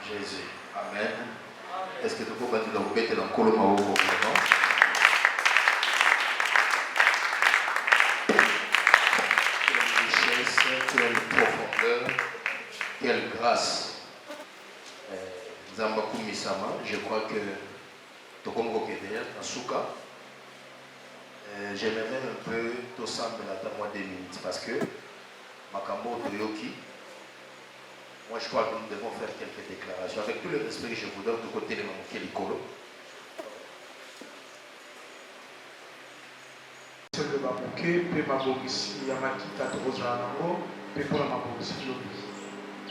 Jésus. Amen. Est-ce que tu peux battre la roupette et l'encolo maou vraiment? Quelle richesse, quelle profondeur, quelle grâce. Zambakou Misama, je crois que Tokongo Kedea, Asuka. J'aimerais un peu tout ça me l'attendre 2 minutes parce que Makambo Toyoki, moi je crois que nous devons faire quelques déclarations. Avec tout le respect que je vous donne du côté de Mamouké Likolo.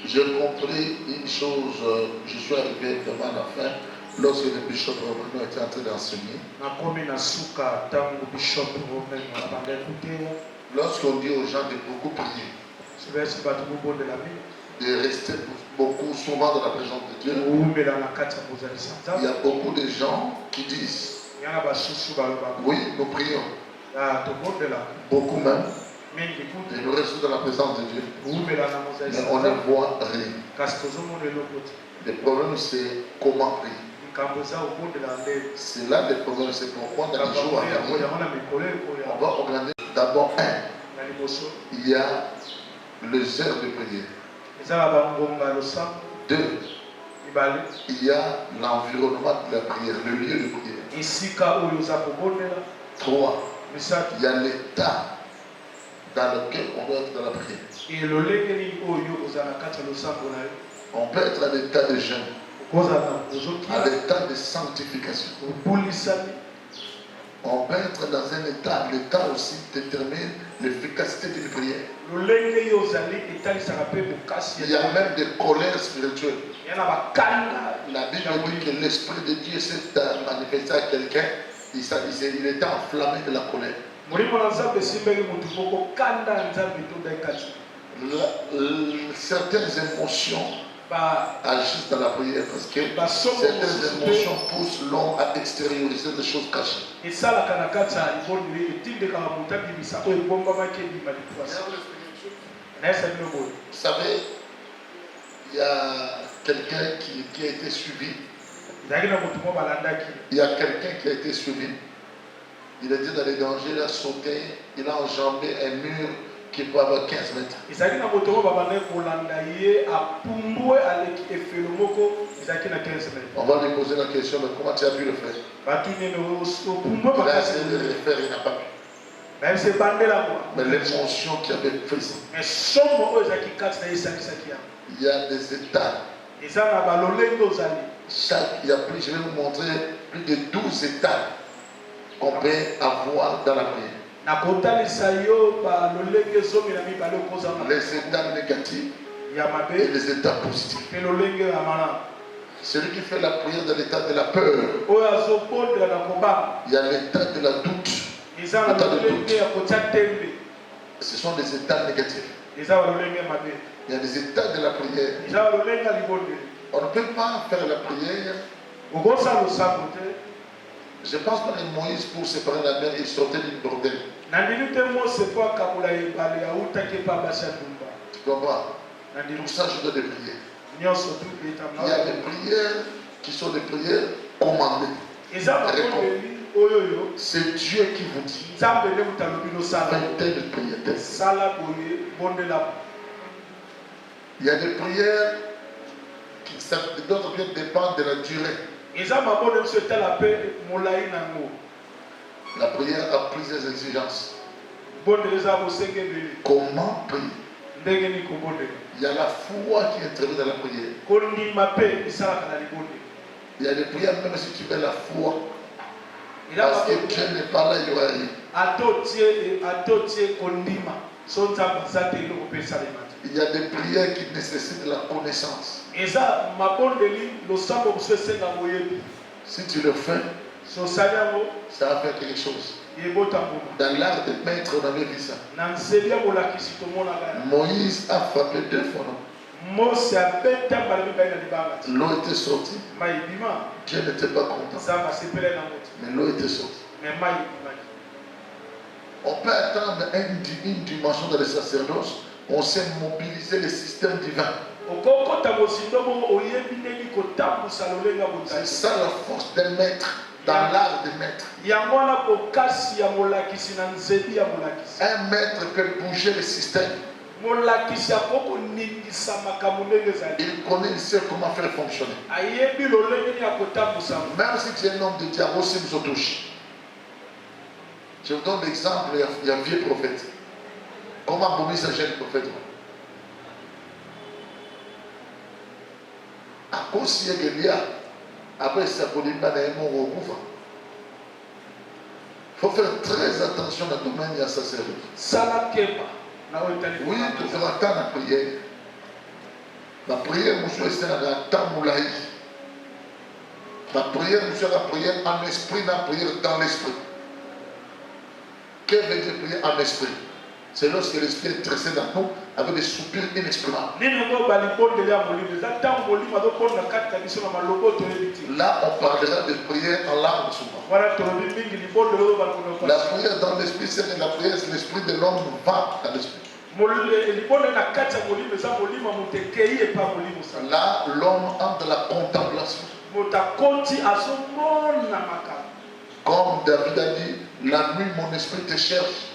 J'ai compris une chose, je suis arrivé devant la fin lorsque le bishop Romano était en train d'enseigner. Lorsqu'on dit aux gens de beaucoup prier, de rester beaucoup souvent dans la présence de Dieu, il y a beaucoup de gens qui disent oui, nous prions. Beaucoup même. Et nous restons dans la présence de Dieu. Mais on ne voit rien. Le problème c'est comment prier. C'est là le problème, c'est pourquoi dans les jours à venir, on va organiser d'abord il y a les heures de prière. 2, il y a l'environnement de la prière, le lieu de prière. 3, il y a l'état dans lequel on doit être dans la prière. On peut être à l'état de jeûne, à l'état de sanctification. On peut être dans un état, l'état aussi détermine l'efficacité d'une prière. Il y a même des colères spirituelles. La Bible dit que l'Esprit de Dieu s'est manifesté à quelqu'un, il était enflammé de la colère. Certaines émotions agissent dans la prière parce que certaines émotions poussent l'homme à extérioriser des choses cachées. Vous savez, il y a quelqu'un qui a été suivi. Il y a quelqu'un qui a été suivi. Il était dans les dangers, il a sauté, il a enjambé un mur qui peut avoir 15 mètres. On va lui poser la question de comment tu as pu le faire. Il a essayé de le faire, il n'a pas pu. Mais l'émotion qui avait fait ça. Il y a des états. Je vais vous montrer plus de 12 états qu'on peut avoir dans la prière. Les états négatifs et les états positifs. Celui qui fait la prière dans l'état de la peur, il y a l'état de la doute. L'état de doute. Ce sont des états négatifs. Il y a des états de la prière. On ne peut pas faire la prière. Je pense que Moïse, pour séparer la mer, il sortait d'une bordelle. Tu comprends? Tout ça, je dois des prières. Il y a des prières qui sont des prières commandées. C'est Dieu qui vous dit. Faites telle prière. Il y a des prières qui d'autres prières dépendent de la durée. La prière a plusieurs exigences. Comment prier? Il y a la foi qui intervient dans la prière. Il y a des prières, même si tu mets la foi, parce que Dieu n'est pas là, il n'y aura rien. Il y a des prières qui nécessitent la connaissance. Si tu le fais, ça va faire quelque chose. Dans l'art de maître, on avait vu ça. Moïse a frappé 2 fois. L'eau était sortie. Dieu n'était pas content. Mais l'eau était sortie. On peut attendre une dimension dans le sacerdoce. On sait mobiliser le système divin. C'est ça la force des maîtres, dans l'art des maîtres. Un maître peut bouger le système. Il connaît, il sait comment faire fonctionner. Même si tu es un homme de Dieu, aussi nous touche. Je vous donne l'exemple, il y a un vieux prophète. Comment Bobi s'agit le prophète? À cause de Elia, après ça, il faut faire très attention dans le domaine de la sacerdoce. Oui, tu feras tant de prière. La prière, monsieur, c'est un temps moulaï. La prière, monsieur, la prière en esprit, la prière dans l'esprit. Que veut dire prier en esprit? C'est lorsque l'esprit est tressé dans nous avec des soupirs inexprimables. Là, on parlera de prière en langue souvent. La prière dans l'esprit, c'est que la prière, c'est l'esprit de l'homme va dans l'esprit. Là, l'homme entre dans la contemplation. Comme David a dit, la nuit, mon esprit te cherche.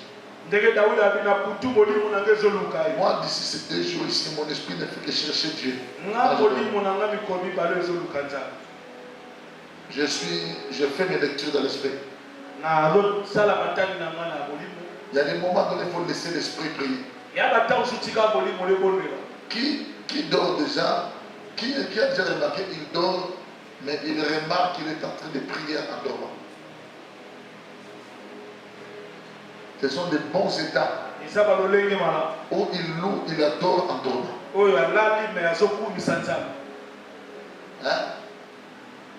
Moi, d'ici ces 2 jours ici, mon esprit ne fait que chercher Dieu. Je fais mes lectures dans l'esprit. Il y a des moments où il faut laisser l'esprit prier. Qui dort déjà? Qui a déjà remarqué qu'il dort, mais il remarque qu'il est en train de prier en dormant? Ce sont des bons états où il loue, il adore en dormant. Hein?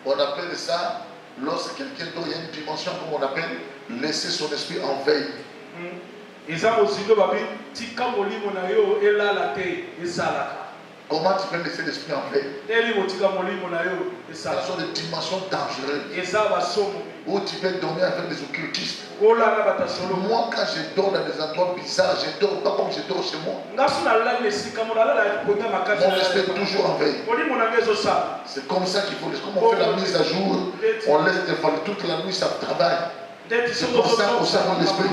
On appelle ça, lorsque quelqu'un dort, il y a une dimension, comme on appelle, laisser son esprit en veille. Comment tu peux laisser l'esprit en veille? Ce sont des dimensions dangereuses où tu peux dormir avec des occultistes. Moi, quand je dors dans des endroits bizarres, je dors pas comme je dors chez moi. Mon esprit est toujours en veille. C'est comme ça qu'il faut. Comme on fait la mise à jour, on laisse des fois toute la nuit, ça travaille. C'est comme ça au sein de l'esprit.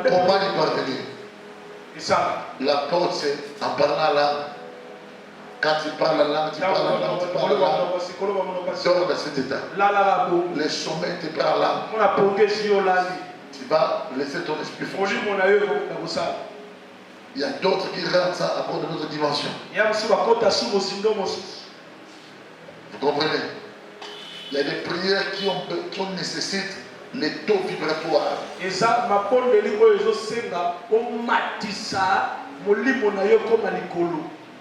Comment y parvenir? La porte, c'est en parlant la langue. Quand tu parles la langue, tu parles la langue, tu parles la langue. Dors dans cet état. Les sommets te parlent la langue. Tu vas laisser ton esprit fonctionner. Il y a d'autres qui rentrent à bord de notre dimension. Vous comprenez? Il y a des prières qui nécessitent les taux vibratoires.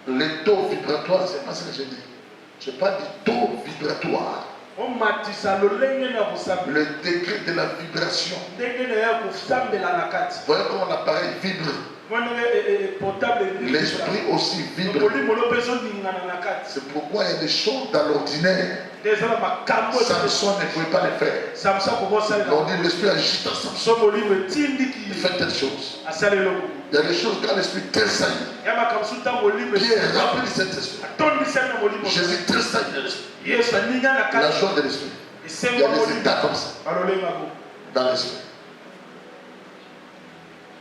Les taux vibratoires, c'est pas ce que je dis. Je parle du taux vibratoire. Le degré de la vibration. Voyez comment l'appareil vibre. L'esprit aussi vibre. C'est pourquoi il y a des choses dans l'ordinaire. Samson ne pouvait pas les faire. On dit l'esprit agite à Samson. Il fait telle chose. Il y a des choses quand l'esprit tressaille. Pierre remplit cet esprit. Jésus tressaille de l'esprit. La joie de l'esprit. Il y a des états comme ça dans l'esprit.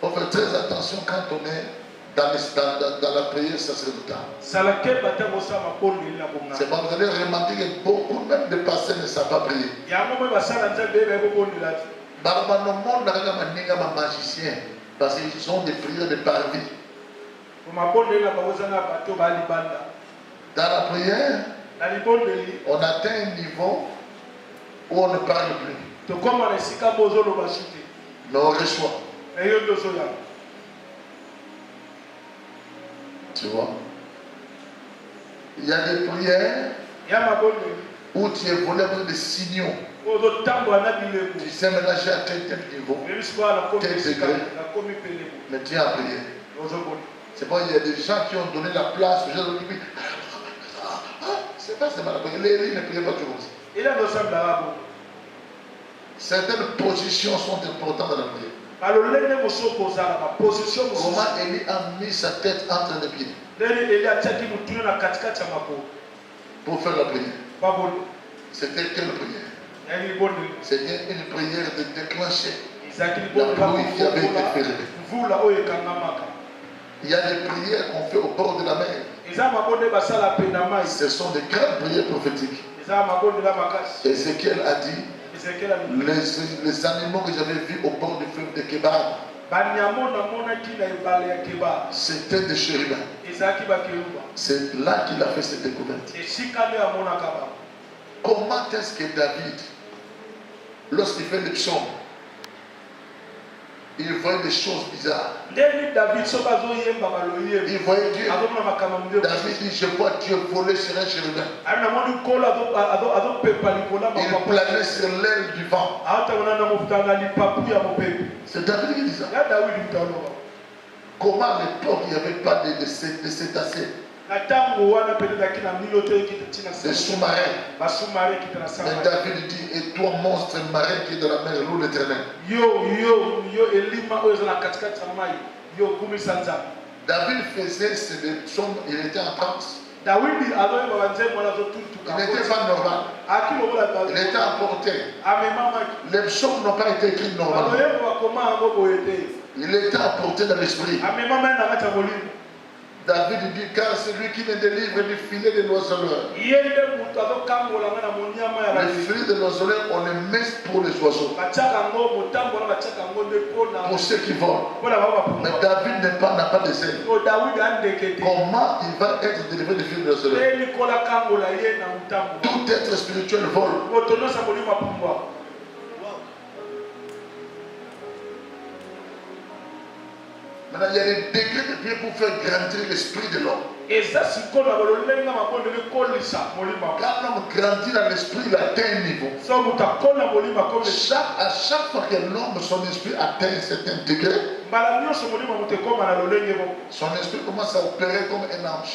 Il faut faire très attention quand on est dans la prière sacerdotale. C'est pas, vous allez remarquer que beaucoup même de pasteurs ne savent pas prier. Magicien, parce qu'ils sont des prières de parvis. Dans la prière, on atteint un niveau où on ne parle plus. Mais on reçoit. Tu vois? Il y a des prières où tu évolues avec des signaux. Tu sais maintenant j'ai atteint tel niveau, tel degré, mais tu as prié. C'est bon, il y a des gens qui ont donné la place aux gens qui disent c'est pas mal. Les ne prient pas toujours. Certaines positions sont importantes dans la prière. Comment Élie a mis sa tête entre les pieds? pour faire la prière. C'était quelle prière? C'était une prière de déclencher la pluie qui avait été faite. Il y a des prières qu'on fait au bord de la mer. Ce sont des grandes prières prophétiques. Ézéchiel a dit, les animaux que j'avais vus au bord du fleuve de Kébar, c'était des chérubins. C'est là qu'il a fait cette découverte. Comment est-ce que David, lorsqu'il fait les psaumes, il voyait des choses bizarres. Il voyait Dieu. David dit, je vois Dieu voler sur un chérubin. Il planait sur l'aile du vent. C'est David qui dit ça. Comment à l'époque il n'y avait pas de cétacés, des sous-marins? Mais David dit, et toi monstre marin qui est dans la mer, loue l'Éternel. David faisait ces psaumes, il était en transe. Il n'était pas normal. Il était emporté. Les psaumes n'ont pas été écrits normalement. Il était emporté dans l'esprit. David dit, car c'est lui qui me délivre du filet de l'oiseleur. Le filet de l'oiseleur, on le met pour les oiseaux, pour ceux qui volent. Mais David n'a pas de ailes. Comment il va être délivré du filet de l'oiseleur? Tout être spirituel vole. Maintenant, il y a des degrés de prière pour faire grandir l'esprit de l'homme. Quand l'homme grandit dans l'esprit, il atteint un niveau. À chaque fois que l'homme, son esprit atteint un certain degré, son esprit commence à opérer comme un ange.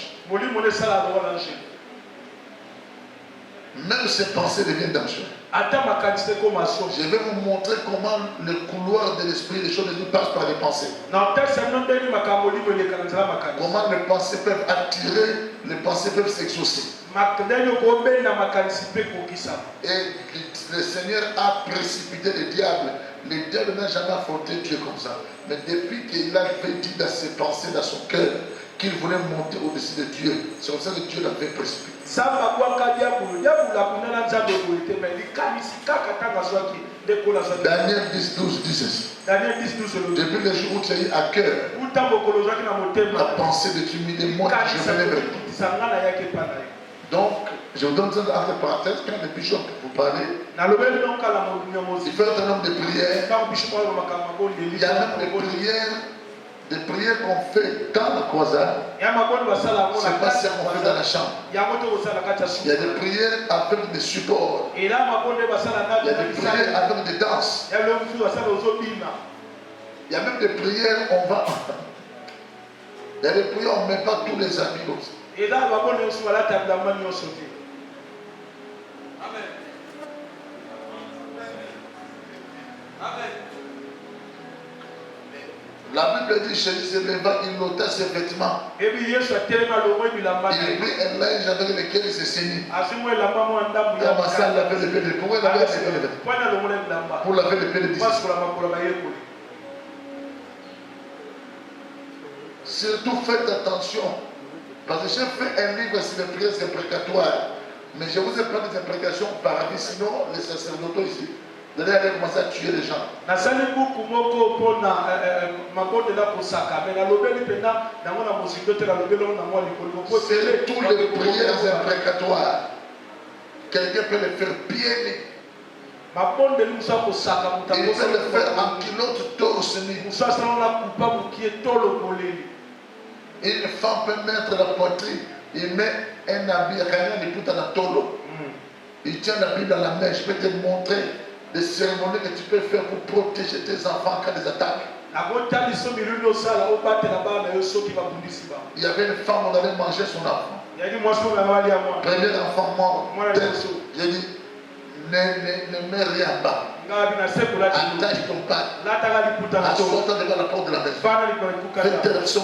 Même ses pensées deviennent dangereuses. Je vais vous montrer comment le couloir de l'esprit, les choses de Dieu passent par les pensées. Comment les pensées peuvent attirer, les pensées peuvent s'exaucer. Et le Seigneur a précipité le diable. Le diable n'a jamais affronté Dieu comme ça. Mais depuis qu'il avait dit dans ses pensées, dans son cœur, qu'il voulait monter au-dessus de Dieu, c'est comme ça que Dieu l'avait précipité. Daniel 10, 12 dit ceci. Depuis le jour où tu as eu à cœur la pensée de t'humilier, moi je venais vers toi. Donc, je vous donne ça entre parenthèses, quand le bishop vous parlez, il fait un nombre de prières. Il y a même des prières qu'on fait dans la croisade. Ce n'est pas ce qu'on fait dans la chambre. Il y a des prières avec des supports. Il y a des prières avec des danses. Il y a même des prières, il y a des prières, on ne met pas tous les habits comme ça. Amen. Amen. La Bible dit, Jésus se leva, il ôta ses vêtements. Il prit un linge avec lequel il se saignit. Pourquoi il avait les pieds? Pour laver les pieds de disciples. Surtout faites attention. Parce que j'ai fait un livre sur les prières imprécatoires. Mais je vous ai pris des imprécations par avis, sinon les sacerdotes ici, vous allez aller commencer à tuer les gens. C'est tous les prières imprécatoires. Quelqu'un peut les faire bien. Il peut le faire en culotte torse nu. Une femme peut mettre la poitrine, il met un habit, il tient la Bible dans la main. Je peux te montrer des cérémonies que tu peux faire pour protéger tes enfants en cas des attaques. Il y avait une femme, on allait manger son enfant. Premier enfant mort. J'ai dit, ne mets rien bas. attache ton pas, en sortant devant la porte de la maison, fais telle leçon,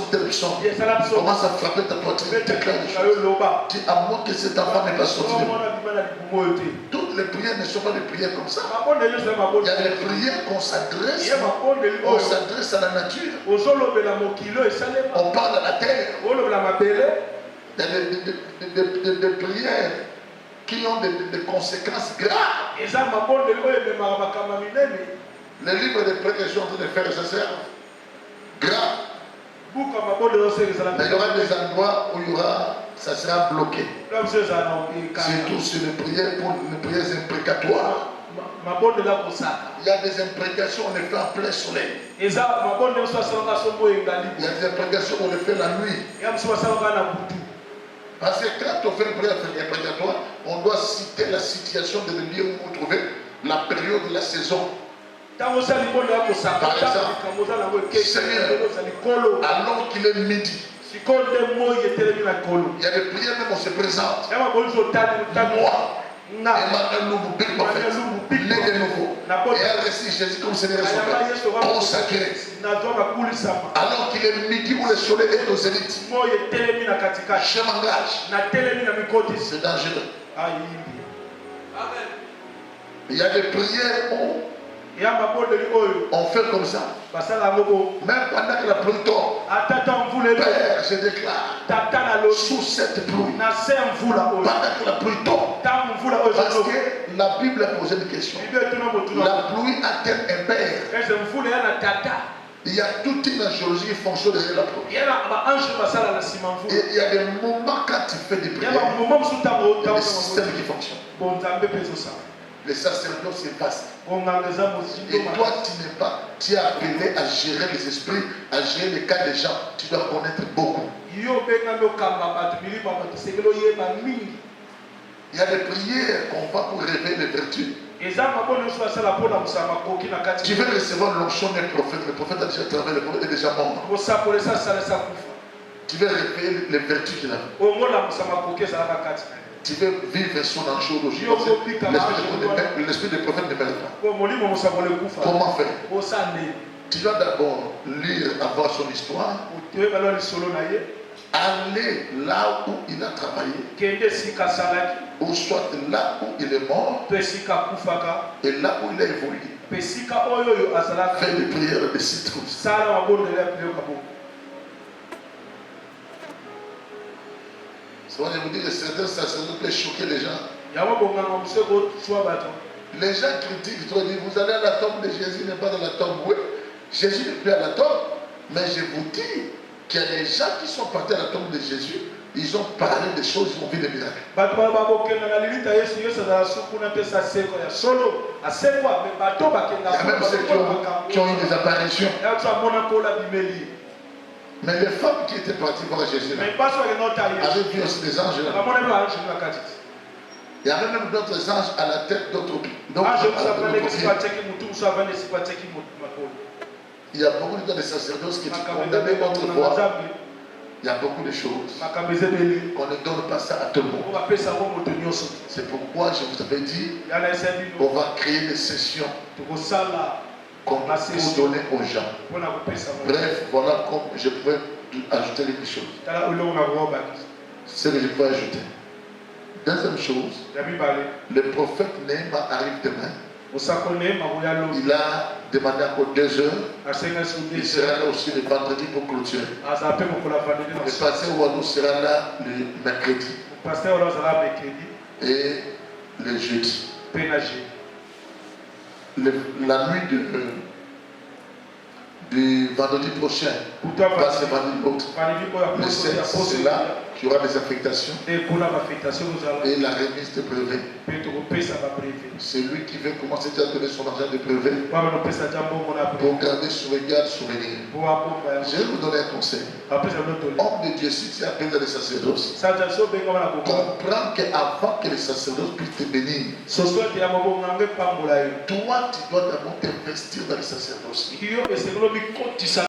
commence à frapper ta poitrine, déclare des choses. Dis à moi que cet enfant n'est pas sorti de moi. Toutes les prières ne sont pas des prières comme ça. Il y a des prières qu'on s'adresse, on s'adresse à la nature, on parle à la terre. Il y a des prières qui ont des conséquences graves. Les livres de prédication de faire, ça sert grave. Mais il y aura des endroits où ça sera bloqué. Surtout sur les prières pour les prières imprécatoires. Il y a des imprécations, on les fait en plein soleil. Il y a des imprécations, on les fait la nuit. Parce que quand on fait une prière imprécatoire, on doit citer la situation de lieu où vous trouvez, la période de la saison. Par exemple, Seigneur, alors qu'il est midi, il y a des prières même on se présente. Moi, Emmanuel Loubou, né de nouveau. Et elle récite Jésus comme Seigneur et Sauveur, consacré. Alors qu'il est midi où le soleil est au zénith. Je m'engage. C'est dangereux. Il y a des prières où on fait comme ça. Même pendant que la pluie tombe, Père, je déclare, sous cette pluie, pendant que la pluie tombe, parce que la Bible a posé une question. La pluie a-t-elle un père? Il y a toute une angiologie qui fonctionne derrière la pluie. Et il y a des moments quand tu fais des prières, il y a des systèmes qui fonctionnent. Le sacerdoce c'est vaste. Et toi, tu es appelé à gérer les esprits, à gérer les cas des gens. Tu dois connaître beaucoup. Il y a des prières qu'on va pour révéler les vertus. Tu veux recevoir l'onction d'un prophète. Le prophète a déjà travaillé, le prophète est déjà mort. Tu veux révéler les vertus qu'il a. Tu veux vivre son angiologie. L'esprit des prophètes ne mêle pas. Comment faire? Tu dois d'abord lire, avoir son histoire. Aller là où il a travaillé. Ou soit là où il est mort. Et là où il a évolué. Faire des prières de citrus. Souvent, je vous dis que certains sacerdotes peuvent choquer les gens. Les gens critiquent, ils disent, vous allez à la tombe de Jésus, n'est pas dans la tombe. Oui, Jésus n'est plus à la tombe. Mais je vous dis qu'il y a des gens qui sont partis à la tombe de Jésus, ils ont parlé des choses, ils ont vu des miracles. Il y a même ceux qui ont eu des apparitions. Mais les femmes qui étaient parties voir Jésus avaient vu aussi des anges là. Il y avait même d'autres anges à la tête d'autres. Il y a beaucoup de sacerdoces qui étaient condamnés autrefois. Il y a beaucoup de choses. On ne donne pas ça à tout le monde. C'est pourquoi je vous avais dit, on va créer des sessions pour donner aux gens. Bref, voilà comme je pourrais ajouter quelque chose. C'est ce que je peux ajouter. Deuxième chose, le prophète Néhéma arrive demain. Il a demandé encore 2 heures. Il sera là aussi le vendredi pour clôturer. Le pasteur Ouadou sera là le mercredi et le jeudi. La nuit du vendredi prochain, pas ce vendredi l'autre. Le 7, c'est là qu'il y aura des affectations et la remise de brevets. C'est lui qui veut commencer à donner son argent de brevet pour garder sur regard souvenir. Je vais vous donner un conseil. Homme de Dieu, si tu appelles dans les sacerdoces, comprends qu'avant que les sacerdoces puissent te bénir, toi tu dois d'abord t'investir dans les sacerdoces.